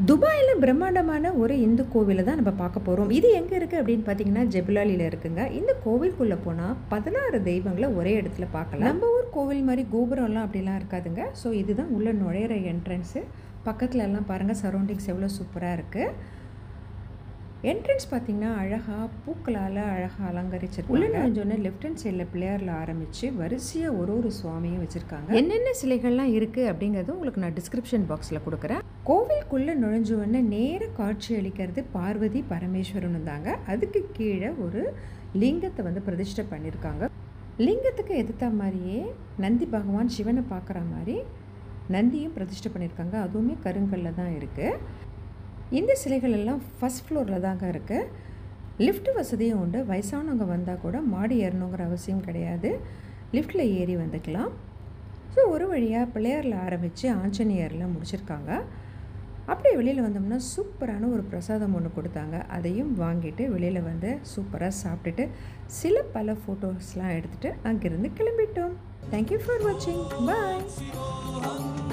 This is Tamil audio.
துபாயில் பிரம்மாண்டமான ஒரு இந்து கோவிலை தான் நம்ம பார்க்க போகிறோம். இது எங்கே இருக்குது அப்படின்னு பார்த்தீங்கன்னா ஜெபுலாலியில் இருக்குங்க. இந்த கோவிலுக்குள்ளே போனால் 16 தெய்வங்களை ஒரே இடத்துல பார்க்கலாம். நம்ம ஊர் கோவில் மாதிரி கோபுரம்லாம் அப்படிலாம் இருக்காதுங்க. ஸோ இதுதான் உள்ளே நுழையிற என்ட்ரன்ஸு. பக்கத்தில் எல்லாம் பாருங்கள், சரௌண்டிங்ஸ் எவ்வளோ சூப்பராக இருக்குது. என்ட்ரன்ஸ் பார்த்திங்கன்னா அழகாக பூக்களால் அழகாக அலங்கரிச்சிருக்கு. உள்ள நுழைஞ்சோடனே லெஃப்ட் ஹேண்ட் சைடில் பிள்ளையாரில் ஆரம்பித்து வரிசையாக ஒரு சுவாமியும் வச்சுருக்காங்க. என்னென்ன சிலைகள்லாம் இருக்குது அப்படிங்கிறது உங்களுக்கு நான் டிஸ்கிரிப்ஷன் பாக்ஸில் கொடுக்குறேன். கோவிலுக்குள்ளே நுழைஞ்சோடனே நேர காட்சி அளிக்கிறது பார்வதி பரமேஸ்வரன் தாங்க. அதுக்கு கீழே ஒரு லிங்கத்தை பிரதிஷ்டை பண்ணியிருக்காங்க. லிங்கத்துக்கு எதிர்த்த மாதிரியே நந்தி பகவான் சிவனை பார்க்குற மாதிரி நந்தியும் பிரதிஷ்டை பண்ணியிருக்காங்க. அதுவுமே கருங்கல்ல தான் இருக்குது. இந்த சிலைகள் எல்லாம் ஃபஸ்ட் ஃப்ளோரில் தாங்க இருக்குது. லிஃப்ட் வசதியும் உண்டு. வயசானவங்க வந்தால் கூட மாடி ஏறணுங்கிற அவசியம் கிடையாது, லிஃப்ட்டில் ஏறி வந்துக்கலாம். ஸோ ஒரு வழியாக பிள்ளையாரில் ஆரம்பித்து ஆஞ்சநேயரில் முடிச்சிருக்காங்க. அப்படியே வெளியில் வந்தோம்னா சூப்பரான ஒரு பிரசாதம் ஒன்று கொடுத்தாங்க. அதையும் வாங்கிட்டு வெளியில் சூப்பராக சாப்பிட்டுட்டு பல ஃபோட்டோஸ்லாம் எடுத்துகிட்டு அங்கேருந்து கிளம்பிட்டோம். தேங்க்யூ ஃபார் வாட்சிங். பாய்.